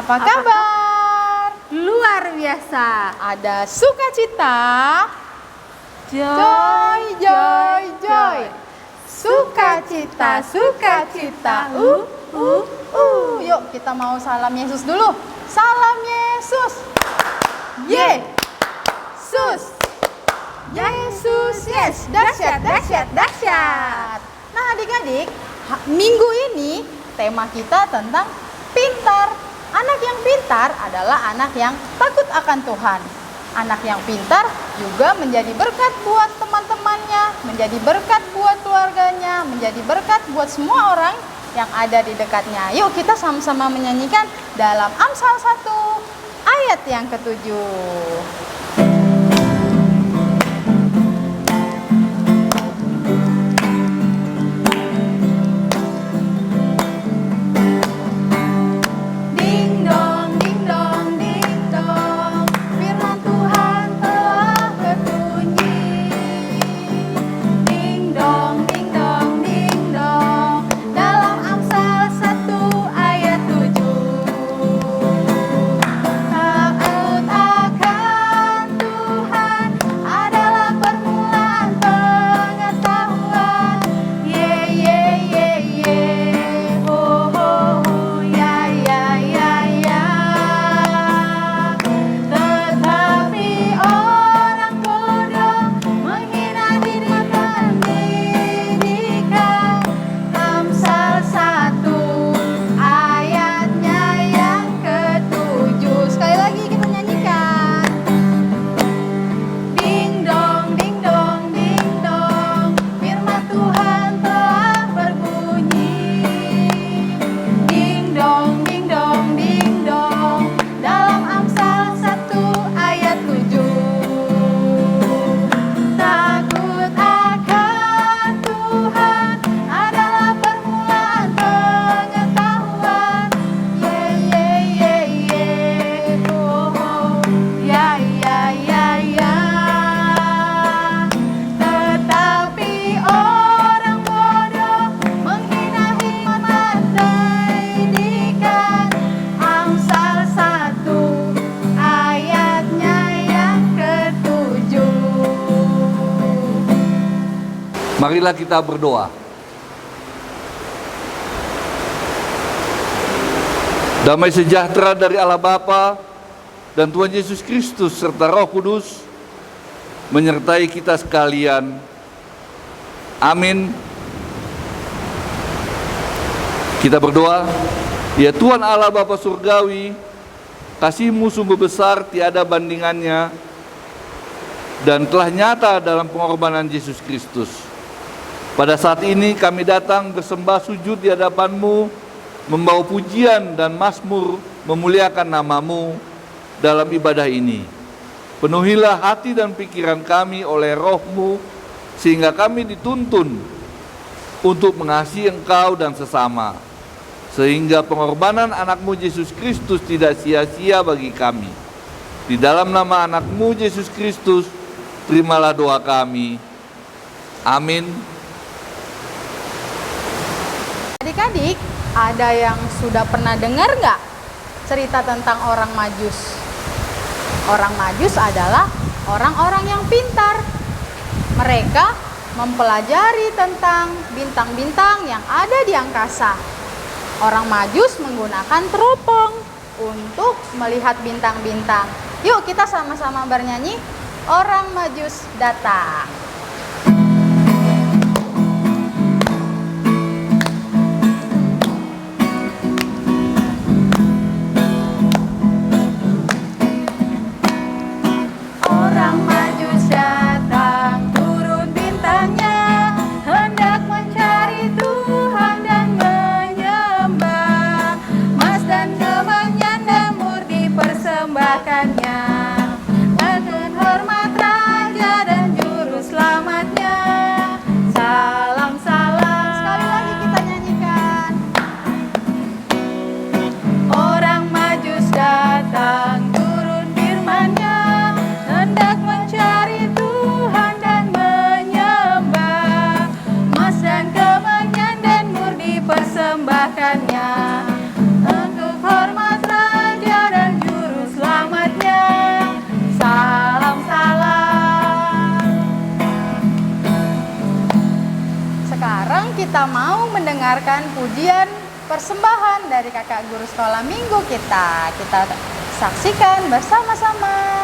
Apa kabar? Luar biasa. Ada sukacita, Joy, joy, joy. Sukacita, sukacita. Yuk kita mau salam Yesus dulu. Salam Yesus. Yesus. Yesus, yes. Dahsyat, dahsyat, dahsyat. Nah adik-adik, minggu ini tema kita tentang pintar. Anak yang pintar adalah anak yang takut akan Tuhan. Anak yang pintar juga menjadi berkat buat teman-temannya, menjadi berkat buat keluarganya, menjadi berkat buat semua orang yang ada di dekatnya. Yuk kita sama-sama menyanyikan dalam Amsal 1 ayat yang ke-7. Marilah kita berdoa. Damai sejahtera dari Allah Bapa dan Tuhan Yesus Kristus serta Roh Kudus menyertai kita sekalian. Amin. Kita berdoa. Ya Tuhan Allah Bapa Surgawi, kasih-Mu sungguh besar tiada bandingannya dan telah nyata dalam pengorbanan Yesus Kristus. Pada saat ini kami datang bersembah sujud di hadapan-Mu, membawa pujian dan mazmur memuliakan nama-Mu dalam ibadah ini. Penuhilah hati dan pikiran kami oleh Roh-Mu, sehingga kami dituntun untuk mengasihi Engkau dan sesama, sehingga pengorbanan anak-Mu Yesus Kristus tidak sia-sia bagi kami. Di dalam nama anak-Mu Yesus Kristus, terimalah doa kami. Amin. Adik-adik, ada yang sudah pernah dengar nggak cerita tentang orang Majus? Orang Majus adalah orang-orang yang pintar. Mereka mempelajari tentang bintang-bintang yang ada di angkasa. Orang Majus menggunakan teropong untuk melihat bintang-bintang. Yuk kita sama-sama bernyanyi, Orang Majus datang. Dengan hormat raja dan juru selamat. kita mau mendengarkan pujian persembahan dari kakak guru sekolah minggu kita. Kita saksikan bersama-sama.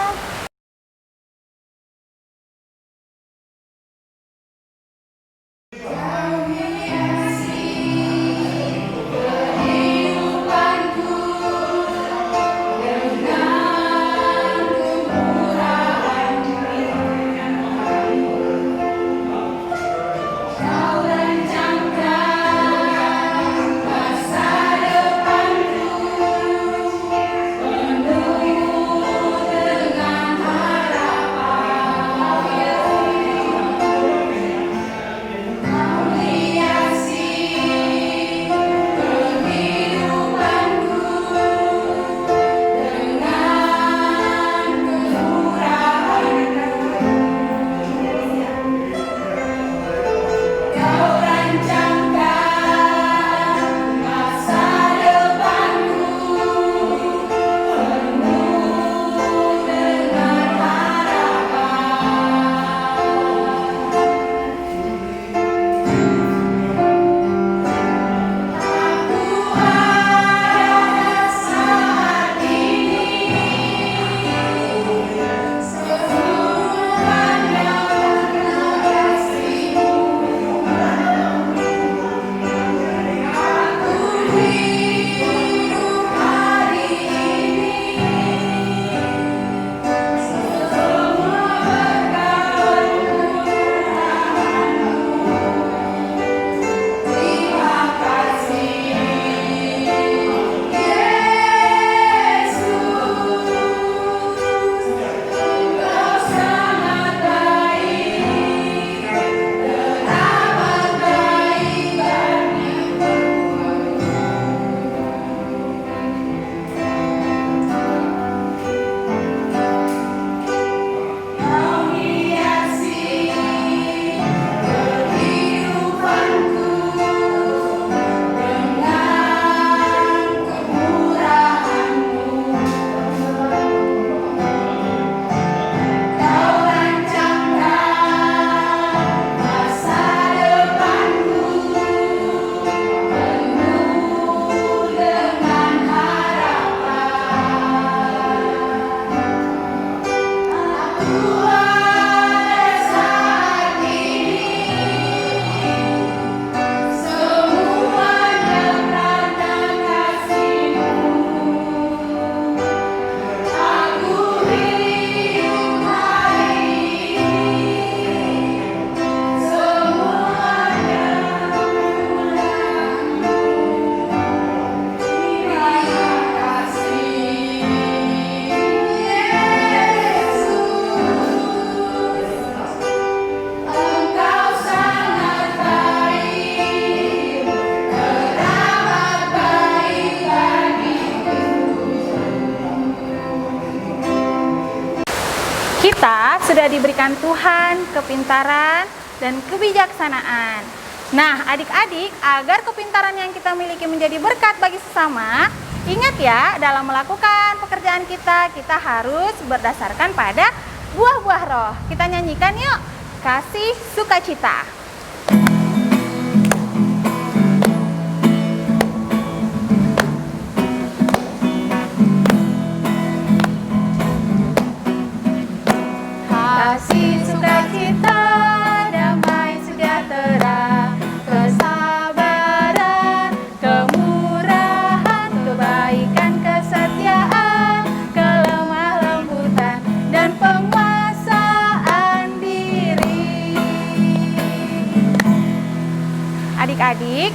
Kita sudah diberikan Tuhan kepintaran dan kebijaksanaan. Nah, adik-adik, agar kepintaran yang kita miliki menjadi berkat bagi sesama, ingat ya, dalam melakukan pekerjaan kita harus berdasarkan pada buah-buah roh. Kita nyanyikan yuk, kasih sukacita. Kasih sukacita, damai sejahtera, kesabaran, kemurahan, kebaikan, kesetiaan, kelemah lembutan, dan penguasaan diri. Adik-adik,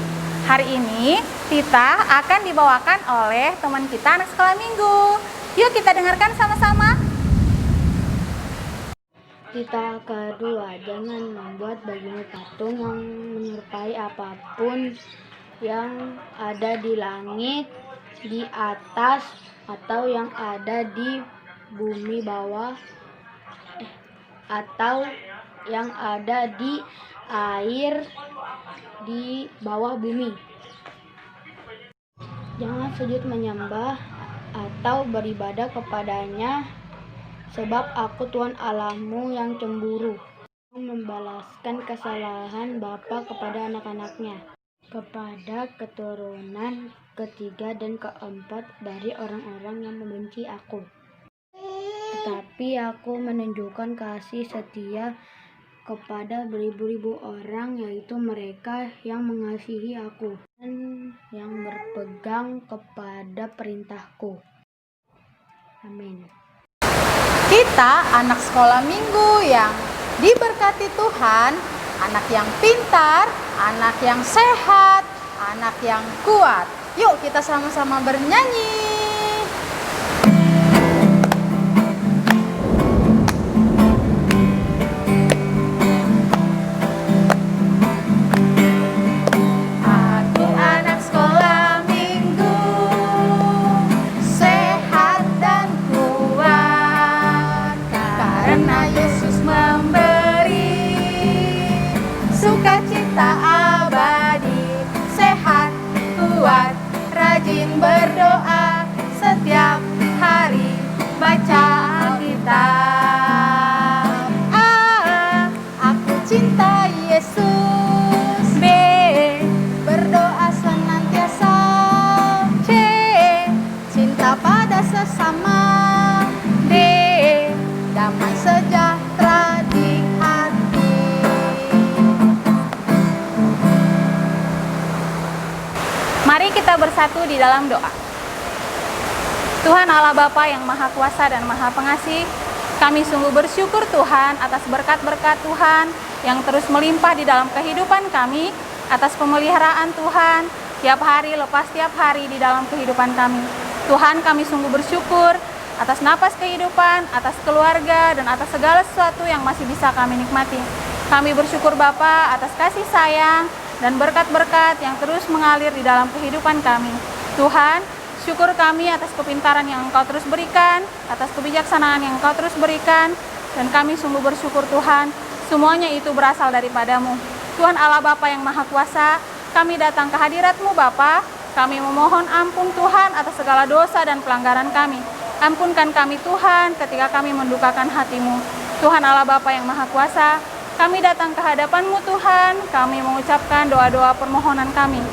hari ini Tita akan dibawakan oleh teman kita anak sekolah minggu. Yuk kita dengarkan sama-sama. Tita kedua, jangan membuat bagimu patung yang menyerupai apapun yang ada di langit, di atas, atau yang ada di bumi bawah, atau yang ada di air di bawah bumi. Jangan sujud menyembah atau beribadah kepadanya, sebab aku Tuhan Allahmu yang cemburu. membalaskan kesalahan bapa kepada anak-anaknya, kepada keturunan ketiga dan keempat dari orang-orang yang membenci aku. Tetapi aku menunjukkan kasih setia kepada beribu-ribu orang, yaitu mereka yang mengasihi aku dan yang berpegang kepada perintahku. Amin. Kita anak sekolah minggu yang diberkati Tuhan, anak yang pintar, anak yang sehat, anak yang kuat. Yuk kita sama-sama bernyanyi. Aku anak sekolah minggu, sehat dan kuat, karena Yesus memberi sukacita abadi. Sehat, kuat, rajin berdoa, setiap hari baca Alkitab. A, aku cinta Yesus. B, berdoa senantiasa. C, cinta pada sesama. D, damai sejahtera di hati. Mari kita bersatu di dalam doa. Tuhan Allah Bapa yang Maha Kuasa dan Maha Pengasih, kami sungguh bersyukur Tuhan atas berkat-berkat Tuhan yang terus melimpah di dalam kehidupan kami, atas pemeliharaan Tuhan tiap hari lepas tiap hari di dalam kehidupan kami. Tuhan, kami sungguh bersyukur atas napas kehidupan, atas keluarga, dan atas segala sesuatu yang masih bisa kami nikmati. Kami bersyukur Bapa atas kasih sayang dan berkat-berkat yang terus mengalir di dalam kehidupan kami. Tuhan, syukur kami atas kepintaran yang Engkau terus berikan, atas kebijaksanaan yang Engkau terus berikan, dan kami sungguh bersyukur Tuhan, semuanya itu berasal daripada-Mu. Tuhan Allah Bapa yang Maha Kuasa, kami datang ke hadirat-Mu Bapa, kami memohon ampun Tuhan atas segala dosa dan pelanggaran kami. Ampunkan kami Tuhan ketika kami mendukakan hati-Mu. Tuhan Allah Bapa yang Maha Kuasa, kami datang ke hadapan-Mu Tuhan, kami mengucapkan doa-doa permohonan kami.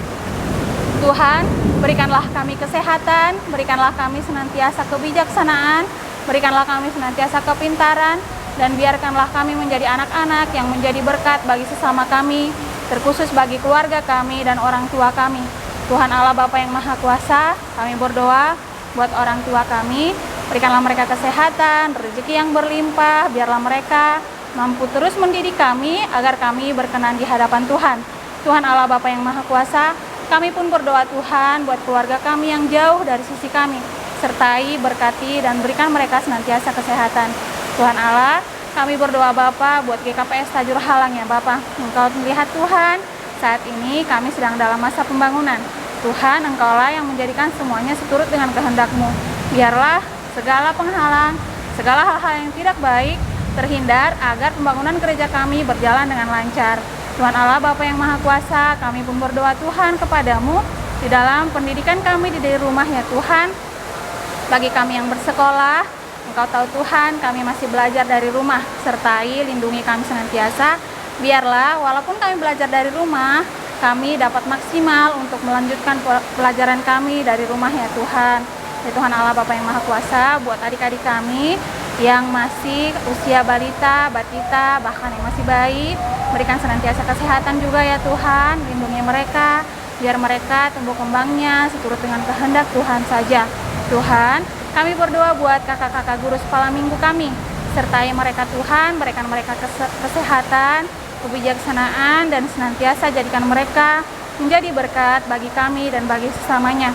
Tuhan, berikanlah kami kesehatan, berikanlah kami senantiasa kebijaksanaan, berikanlah kami senantiasa kepintaran, dan biarkanlah kami menjadi anak-anak yang menjadi berkat bagi sesama kami, terkhusus bagi keluarga kami dan orang tua kami. Tuhan Allah Bapa yang Maha Kuasa, kami berdoa buat orang tua kami, berikanlah mereka kesehatan, rezeki yang berlimpah, biarlah mereka mampu terus mendidik kami agar kami berkenan di hadapan Tuhan. Tuhan Allah Bapa yang Maha Kuasa, kami pun berdoa Tuhan buat keluarga kami yang jauh dari sisi kami, sertai, berkati, dan berikan mereka senantiasa kesehatan. Tuhan Allah, kami berdoa Bapa buat GKPS Tajur Halang ya Bapa. Engkau melihat Tuhan, saat ini kami sedang dalam masa pembangunan. Tuhan, Engkaulah yang menjadikan semuanya seturut dengan kehendak-Mu. Biarlah segala penghalang, segala hal-hal yang tidak baik terhindar agar pembangunan gereja kami berjalan dengan lancar. Tuhan Allah Bapa yang Maha Kuasa, kami pun berdoa Tuhan kepadamu di dalam pendidikan kami di rumah ya Tuhan. Bagi kami yang bersekolah, Engkau tahu Tuhan kami masih belajar dari rumah, sertai lindungi kami senantiasa. Biarlah walaupun kami belajar dari rumah, kami dapat maksimal untuk melanjutkan pelajaran kami dari rumah ya Tuhan. Ya Tuhan Allah Bapa yang Maha Kuasa, buat adik-adik kami yang masih usia balita, batita, bahkan yang masih bayi, berikan senantiasa kesehatan juga ya Tuhan, lindungi mereka, biar mereka tumbuh kembangnya seturut dengan kehendak Tuhan saja. Tuhan, kami berdoa buat kakak-kakak guru sekolah minggu kami, sertai mereka Tuhan, berikan mereka kesehatan, kebijaksanaan, dan senantiasa jadikan mereka menjadi berkat bagi kami dan bagi sesamanya.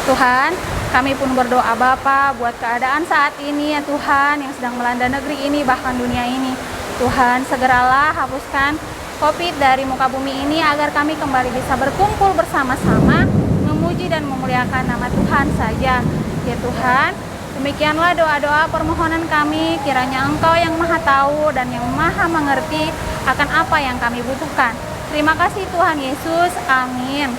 Tuhan, kami pun berdoa Bapa buat keadaan saat ini ya Tuhan yang sedang melanda negeri ini bahkan dunia ini. Tuhan, segeralah hapuskan COVID dari muka bumi ini agar kami kembali bisa berkumpul bersama-sama memuji dan memuliakan nama Tuhan saja. Ya Tuhan, demikianlah doa-doa permohonan kami, kiranya Engkau yang Maha Tahu dan yang Maha Mengerti akan apa yang kami butuhkan. Terima kasih Tuhan Yesus, amin.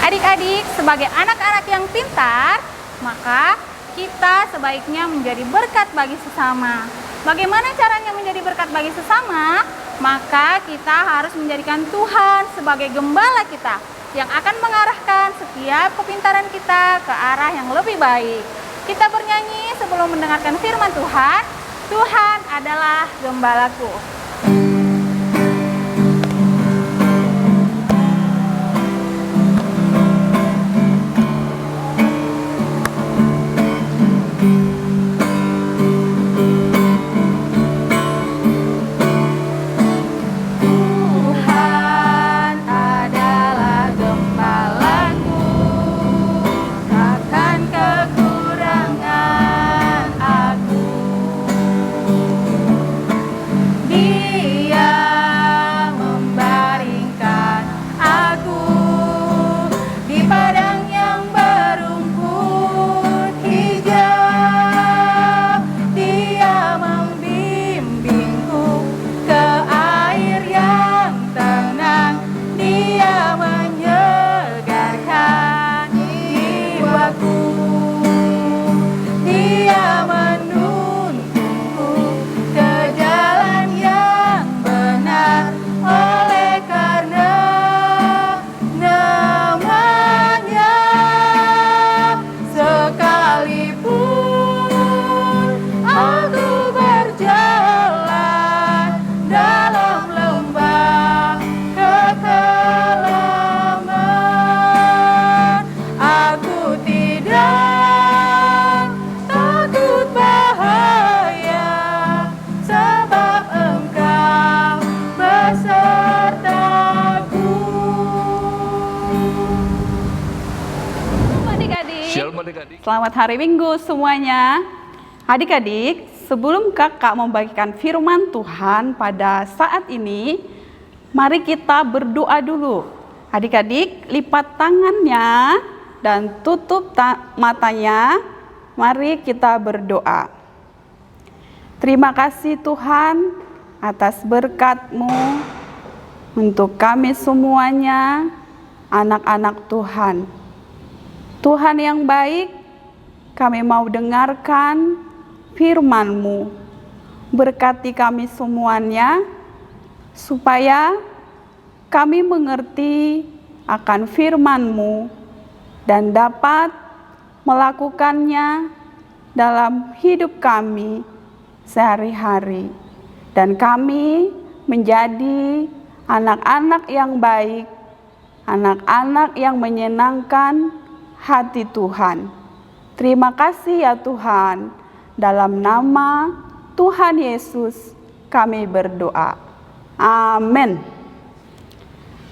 Adik-adik, sebagai anak-anak yang pintar, maka kita sebaiknya menjadi berkat bagi sesama. Bagaimana caranya menjadi berkat bagi sesama? Maka kita harus menjadikan Tuhan sebagai gembala kita yang akan mengarahkan setiap kepintaran kita ke arah yang lebih baik. Kita bernyanyi sebelum mendengarkan firman Tuhan. Tuhan adalah gembalaku. Selamat hari Minggu semuanya. Adik-adik, sebelum kakak membagikan firman Tuhan pada saat ini, mari kita berdoa dulu. Adik-adik, lipat tangannya dan tutup matanya. Mari kita berdoa. Terima kasih Tuhan atas berkat-Mu untuk kami semuanya, anak-anak Tuhan. Tuhan yang baik, kami mau dengarkan firman-Mu. Berkati kami semuanya, supaya kami mengerti akan firman-Mu dan dapat melakukannya dalam hidup kami sehari-hari. Dan kami menjadi anak-anak yang baik, anak-anak yang menyenangkan hati Tuhan. Terima kasih ya Tuhan, dalam nama Tuhan Yesus kami berdoa. Amin.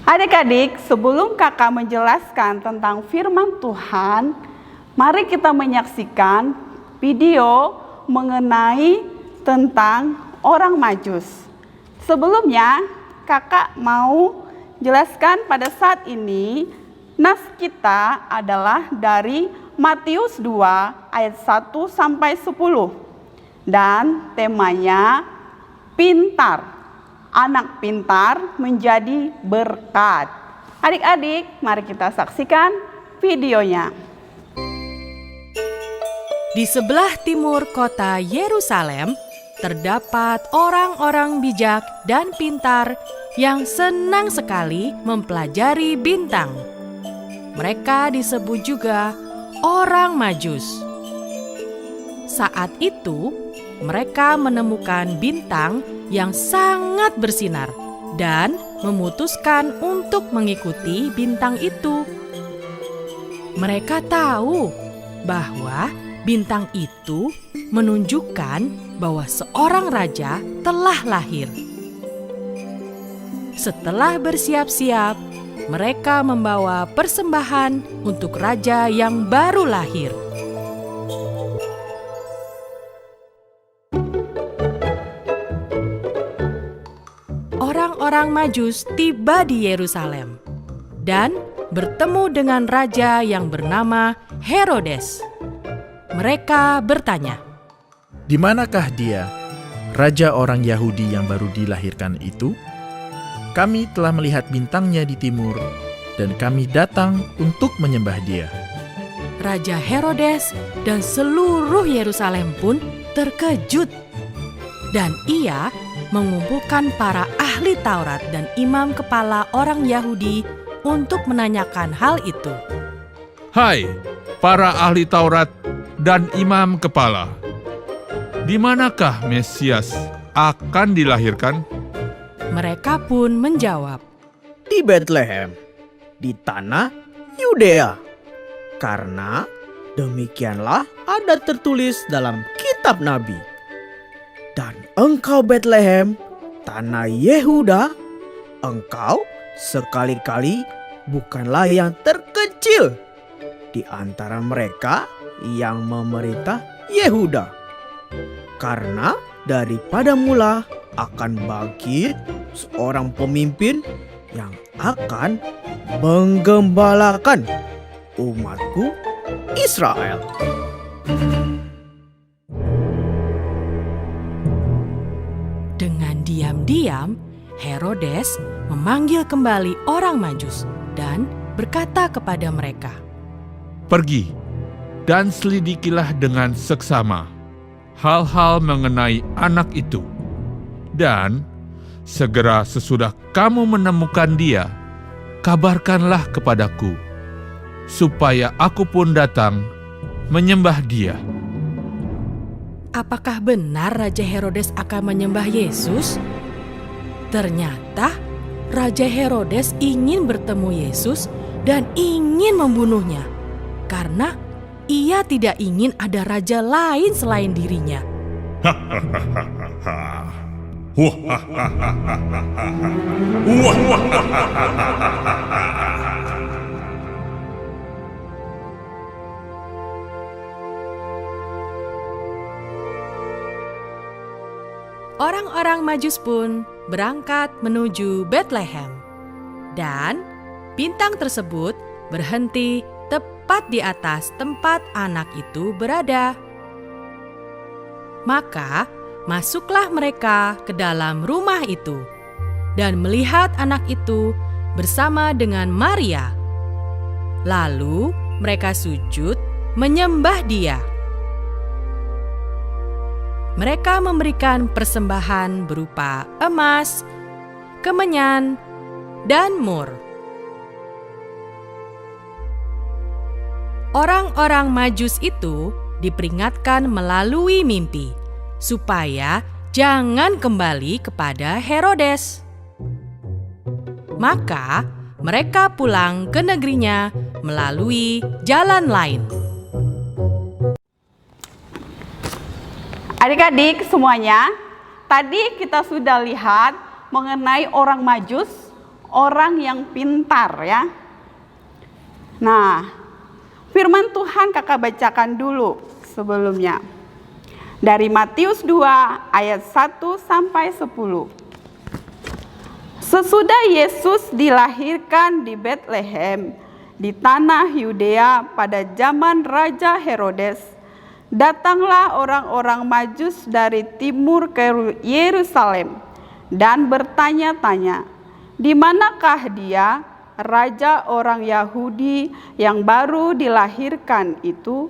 Adik-adik, sebelum kakak menjelaskan tentang firman Tuhan, mari kita menyaksikan video mengenai tentang orang Majus. Sebelumnya, kakak mau jelaskan pada saat ini, nas kita adalah dari Matius 2 ayat 1 sampai 10. Dan temanya pintar. Anak pintar menjadi berkat. Adik-adik, mari kita saksikan videonya. Di sebelah timur kota Yerusalem, terdapat orang-orang bijak dan pintar yang senang sekali mempelajari bintang. Mereka disebut juga orang Majus. Saat itu, mereka menemukan bintang yang sangat bersinar dan memutuskan untuk mengikuti bintang itu. Mereka tahu bahwa bintang itu menunjukkan bahwa seorang raja telah lahir. Setelah bersiap-siap, mereka membawa persembahan untuk raja yang baru lahir. Orang-orang Majus tiba di Yerusalem dan bertemu dengan raja yang bernama Herodes. Mereka bertanya, "Di manakah dia, raja orang Yahudi yang baru dilahirkan itu? Kami telah melihat bintangnya di timur, dan kami datang untuk menyembah dia." Raja Herodes dan seluruh Yerusalem pun terkejut. dan ia mengumpulkan para ahli Taurat dan imam kepala orang Yahudi untuk menanyakan hal itu. Hai, para ahli Taurat dan imam kepala, di manakah Mesias akan dilahirkan? Mereka pun menjawab, Di Betlehem, di tanah Yudea. Karena demikianlah ada tertulis dalam kitab Nabi. Dan engkau Betlehem, tanah Yehuda, engkau sekali-kali bukanlah yang terkecil di antara mereka yang memerintah Yehuda. Karena daripada mula akan bangkit seorang pemimpin yang akan menggembalakan umatku Israel. Dengan diam-diam, Herodes memanggil kembali orang Majus dan berkata kepada mereka, Pergi dan selidikilah dengan seksama hal-hal mengenai anak itu. Dan segera sesudah kamu menemukan dia, kabarkanlah kepadaku, supaya aku pun datang menyembah dia. apakah benar Raja Herodes akan menyembah Yesus? Ternyata Raja Herodes ingin bertemu Yesus dan ingin membunuhnya, karena ia tidak ingin ada raja lain selain dirinya. Orang-orang Majus pun berangkat menuju Betlehem, dan bintang tersebut berhenti tepat di atas tempat anak itu berada. Maka masuklah mereka ke dalam rumah itu dan melihat anak itu bersama dengan Maria. Lalu mereka sujud menyembah dia. Mereka memberikan persembahan berupa emas, kemenyan, dan mur. Orang-orang Majus itu diperingatkan melalui mimpi, supaya jangan kembali kepada Herodes. Maka mereka pulang ke negerinya melalui jalan lain. Adik-adik semuanya, tadi kita sudah lihat mengenai orang Majus, orang yang pintar ya. Nah, firman Tuhan kakak bacakan dulu sebelumnya. Dari Matius 2 ayat 1 sampai 10. Sesudah Yesus dilahirkan di Betlehem, di tanah Yudea pada zaman Raja Herodes, datanglah orang-orang Majus dari timur ke Yerusalem dan bertanya-tanya, di manakah dia, raja orang Yahudi yang baru dilahirkan itu?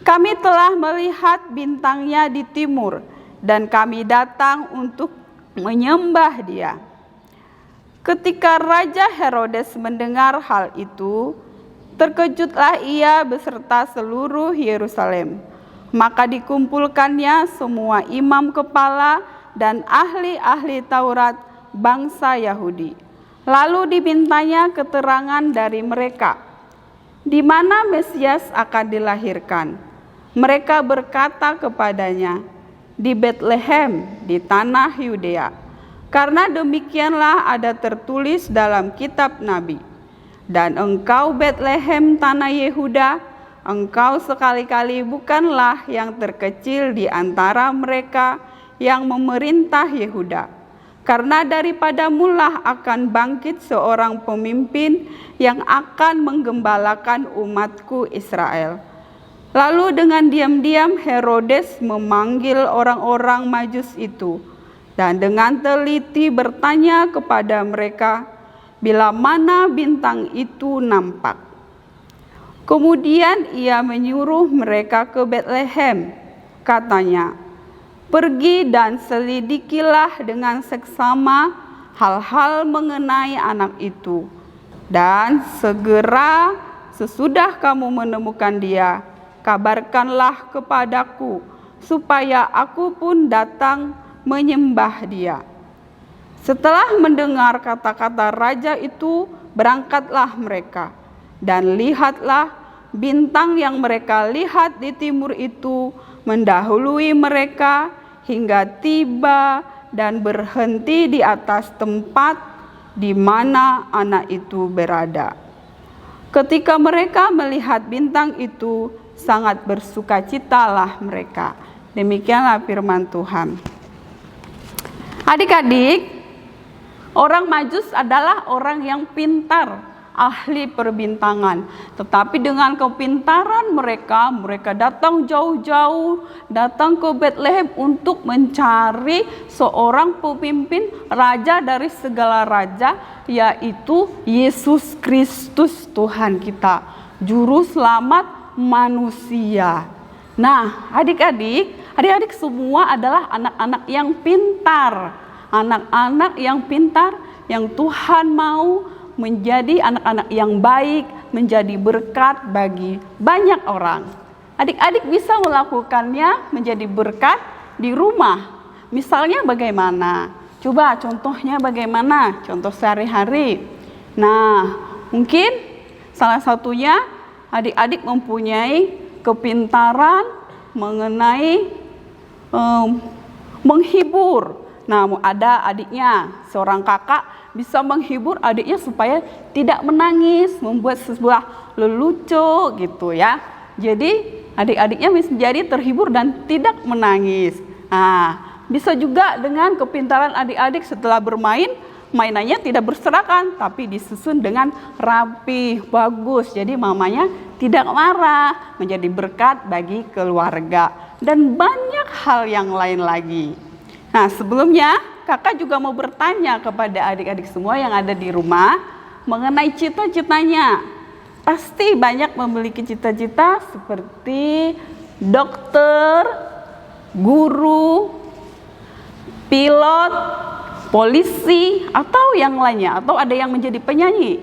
Kami telah melihat bintangnya di timur dan kami datang untuk menyembah dia. Ketika Raja Herodes mendengar hal itu, terkejutlah ia beserta seluruh Yerusalem. Maka dikumpulkannya semua imam kepala dan ahli-ahli Taurat bangsa Yahudi. Lalu dimintanya keterangan dari mereka, di mana Mesias akan dilahirkan. Mereka berkata kepadanya, di Betlehem, di tanah Yudea. Karena demikianlah ada tertulis dalam kitab Nabi. Dan engkau Betlehem tanah Yehuda, engkau sekali-kali bukanlah yang terkecil di antara mereka yang memerintah Yehuda. Karena daripada mula akan bangkit seorang pemimpin yang akan menggembalakan umatku Israel. Lalu dengan diam-diam Herodes memanggil orang-orang Majus itu dan dengan teliti bertanya kepada mereka bila mana bintang itu nampak. Kemudian ia menyuruh mereka ke Betlehem. Katanya, Pergi dan selidikilah dengan seksama hal-hal mengenai anak itu. Dan segera sesudah kamu menemukan dia, kabarkanlah kepadaku, supaya aku pun datang menyembah dia." Setelah mendengar kata-kata raja itu, berangkatlah mereka. Dan lihatlah, bintang yang mereka lihat di timur itu mendahului mereka hingga tiba dan berhenti di atas tempat di mana anak itu berada. Ketika mereka melihat bintang itu, sangat bersukacitalah mereka. Demikianlah firman Tuhan. Adik-adik, orang Majus adalah orang yang pintar, ahli perbintangan. Tetapi dengan kepintaran mereka datang jauh-jauh, datang ke Betlehem untuk mencari seorang pemimpin raja dari segala raja, yaitu Yesus Kristus Tuhan kita, juru selamat manusia. Nah, adik-adik semua adalah anak-anak yang pintar. Anak-anak yang pintar yang Tuhan mau menjadi anak-anak yang baik, menjadi berkat bagi banyak orang. Adik-adik bisa melakukannya menjadi berkat di rumah. Misalnya bagaimana? Coba contohnya bagaimana? Contoh sehari-hari. Nah, mungkin salah satunya adik-adik mempunyai kepintaran mengenai menghibur. Nah, ada adiknya, seorang kakak bisa menghibur adiknya supaya tidak menangis, membuat sebuah lelucon gitu ya. Jadi adik-adiknya menjadi terhibur dan tidak menangis. Nah, bisa juga dengan kepintaran adik-adik setelah bermain, mainannya tidak berserakan tapi disusun dengan rapi, bagus. Jadi mamanya tidak marah, menjadi berkat bagi keluarga dan banyak hal yang lain lagi. Nah, sebelumnya kakak juga mau bertanya kepada adik-adik semua yang ada di rumah mengenai cita-citanya. Pasti banyak memiliki cita-cita seperti dokter, guru, pilot, polisi, atau yang lainnya. Atau ada yang menjadi penyanyi,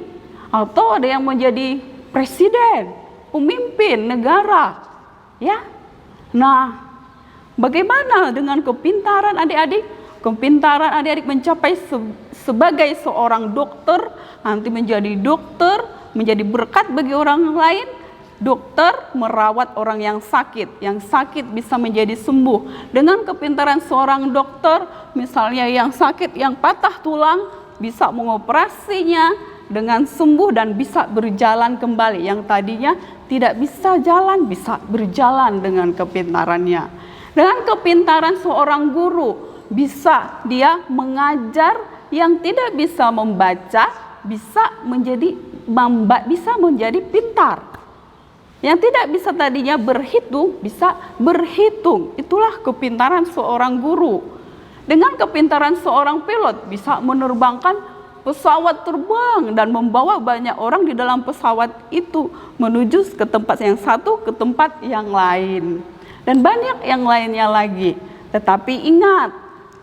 atau ada yang menjadi presiden, pemimpin negara. Ya. Nah, bagaimana dengan kepintaran adik-adik? Kepintaran adik-adik mencapai sebagai seorang dokter, nanti menjadi dokter, menjadi berkat bagi orang lain. Dokter merawat orang yang sakit bisa menjadi sembuh. Dengan kepintaran seorang dokter, misalnya yang sakit, yang patah tulang, bisa mengoperasinya dengan sembuh dan bisa berjalan kembali. Yang tadinya tidak bisa jalan, bisa berjalan dengan kepintarannya. Dengan kepintaran seorang guru, bisa dia mengajar yang tidak bisa membaca, bisa menjadi pintar. Yang tidak bisa tadinya berhitung, bisa berhitung. Itulah kepintaran seorang guru. Dengan kepintaran seorang pilot, bisa menerbangkan pesawat terbang dan membawa banyak orang di dalam pesawat itu menuju ke tempat yang satu, ke tempat yang lain. Dan banyak yang lainnya lagi. Tetapi ingat,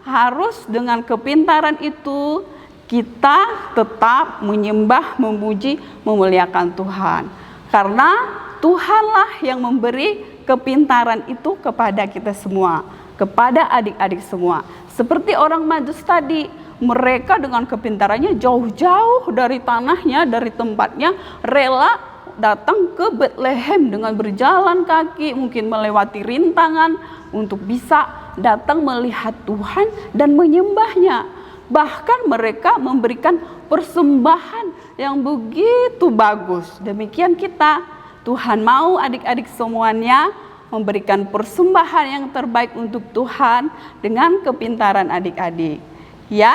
harus dengan kepintaran itu kita tetap menyembah, memuji, memuliakan Tuhan. Karena Tuhanlah yang memberi kepintaran itu kepada kita semua, kepada adik-adik semua. Seperti orang Majus tadi, mereka dengan kepintarannya jauh-jauh dari tanahnya, dari tempatnya, rela datang ke Betlehem dengan berjalan kaki, mungkin melewati rintangan untuk bisa datang melihat Tuhan dan menyembahnya. Bahkan mereka memberikan persembahan yang begitu bagus. Demikian kita, Tuhan mau adik-adik semuanya memberikan persembahan yang terbaik untuk Tuhan dengan kepintaran adik-adik. Ya,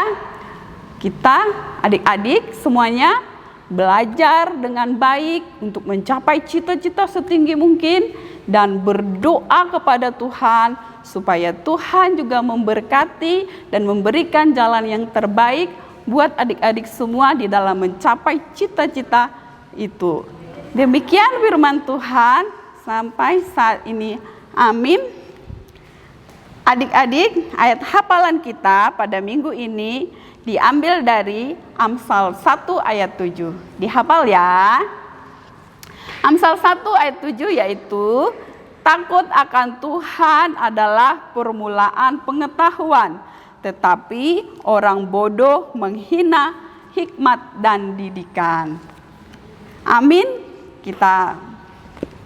kita adik-adik semuanya belajar dengan baik untuk mencapai cita-cita setinggi mungkin dan berdoa kepada Tuhan supaya Tuhan juga memberkati dan memberikan jalan yang terbaik buat adik-adik semua di dalam mencapai cita-cita itu. Demikian firman Tuhan sampai saat ini. Amin. Adik-adik, ayat hafalan kita pada minggu ini diambil dari Amsal 1 ayat 7. Dihafal ya. Amsal 1 ayat 7 yaitu, takut akan Tuhan adalah permulaan pengetahuan, tetapi orang bodoh menghina hikmat dan didikan. Amin. Kita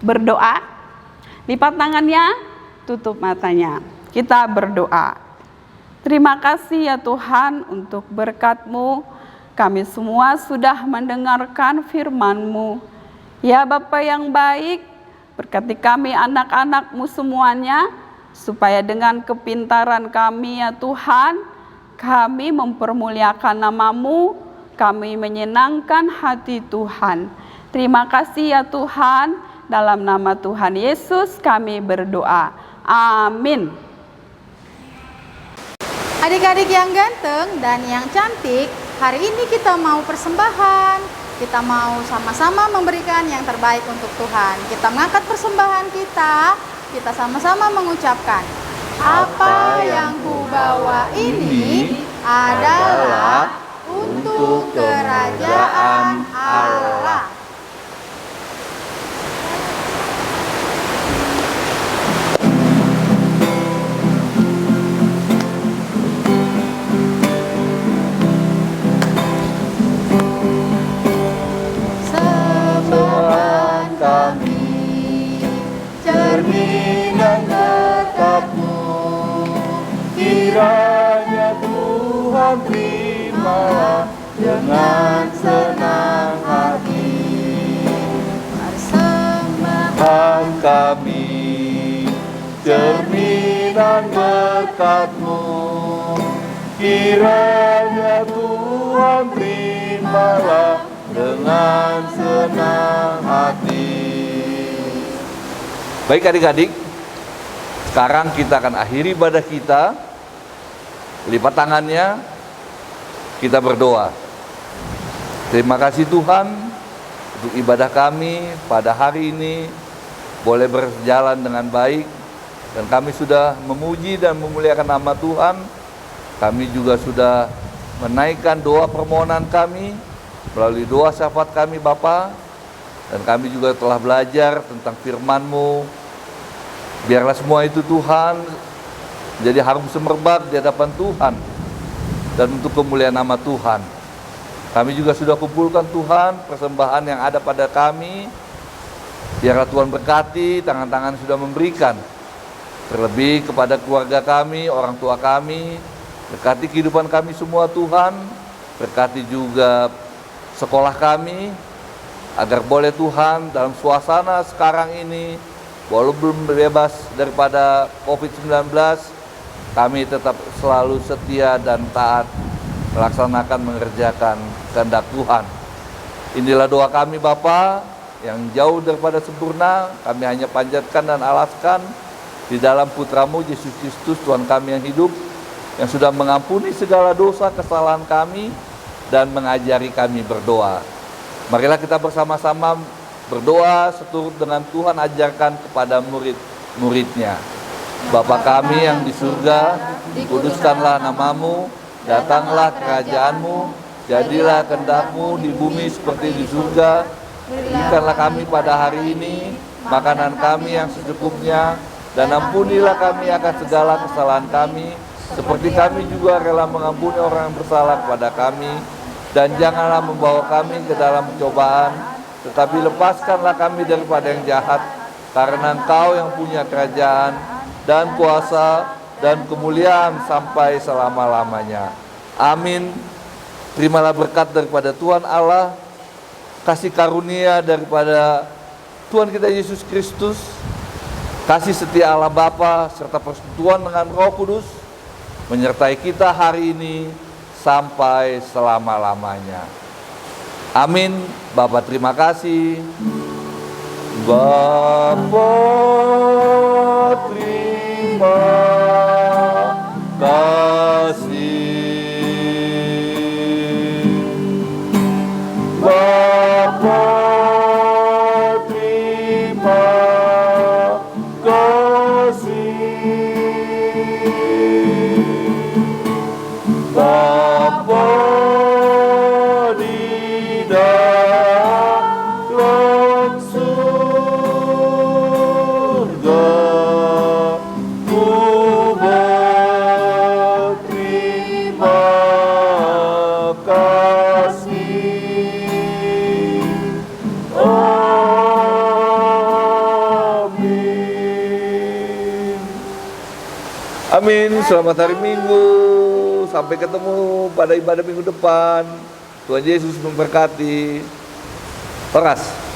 berdoa. Lipat tangannya, tutup matanya. Kita berdoa. Terima kasih ya Tuhan untuk berkat-Mu. Kami semua sudah mendengarkan firman-Mu. Ya Bapa yang baik, berkati kami anak-anak-Mu semuanya, supaya dengan kepintaran kami ya Tuhan, kami mempermuliakan nama-Mu, kami menyenangkan hati Tuhan. Terima kasih ya Tuhan, dalam nama Tuhan Yesus kami berdoa. Amin. Adik-adik yang ganteng dan yang cantik, hari ini kita mau persembahan. Kita mau sama-sama memberikan yang terbaik untuk Tuhan. Kita mengangkat persembahan kita sama-sama mengucapkan, apa yang kubawa ini adalah untuk kerajaan Allah. Cerminan berkat-Mu, kiranya Tuhan terimalah dengan senang hati persembahan kami. Cerminan berkat-Mu, kiranya Tuhan terimalah dengan senang hati. Baik adik-adik, sekarang kita akan akhiri ibadah kita. Lipat tangannya, kita berdoa. Terima kasih Tuhan untuk ibadah kami pada hari ini boleh berjalan dengan baik, dan kami sudah memuji dan memuliakan nama Tuhan. Kami juga sudah menaikkan doa permohonan kami melalui doa syafaat kami Bapa, dan kami juga telah belajar tentang firman-Mu. Biarlah semua itu Tuhan jadi harum semerbak di hadapan Tuhan dan untuk kemuliaan nama Tuhan. Kami juga sudah kumpulkan Tuhan persembahan yang ada pada kami. Biarlah Tuhan berkati, tangan-tangan sudah memberikan. Terlebih kepada keluarga kami, orang tua kami, berkati kehidupan kami semua Tuhan. Berkati juga sekolah kami, agar boleh Tuhan dalam suasana sekarang ini, walau belum bebas daripada COVID-19, kami tetap selalu setia dan taat melaksanakan mengerjakan kehendak Tuhan. Inilah doa kami Bapa, yang jauh daripada sempurna, kami hanya panjatkan dan alaskan di dalam Putra-Mu Yesus Kristus Tuhan kami yang hidup, yang sudah mengampuni segala dosa kesalahan kami dan mengajari kami berdoa. Marilah kita bersama-sama berdoa seturut dengan Tuhan ajarkan kepada murid-muridnya. Bapa kami yang di surga, dikuduskanlah nama-Mu, datanglah kerajaan-Mu, jadilah kehendak-Mu di bumi seperti di surga. Berikanlah kami pada hari ini makanan kami yang secukupnya, dan ampunilah kami akan segala kesalahan kami, seperti kami juga rela mengampuni orang yang bersalah kepada kami. Dan janganlah membawa kami ke dalam pencobaan, tetapi lepaskanlah kami daripada yang jahat, karena Engkau yang punya kerajaan dan kuasa dan kemuliaan sampai selama-lamanya. Amin. Terimalah berkat daripada Tuhan Allah, kasih karunia daripada Tuhan kita Yesus Kristus, kasih setia Allah Bapa serta persekutuan dengan Roh Kudus menyertai kita hari ini sampai selama-lamanya. Amin. Bapa terima kasih. Bapa terima kasih. Bapa terima kasih. Bapa di dalam surga, ku berterima kasih. Amin. Amin. Selamat hari Minggu. Sampai ketemu pada ibadah minggu depan. Tuhan Yesus memberkati. Horas.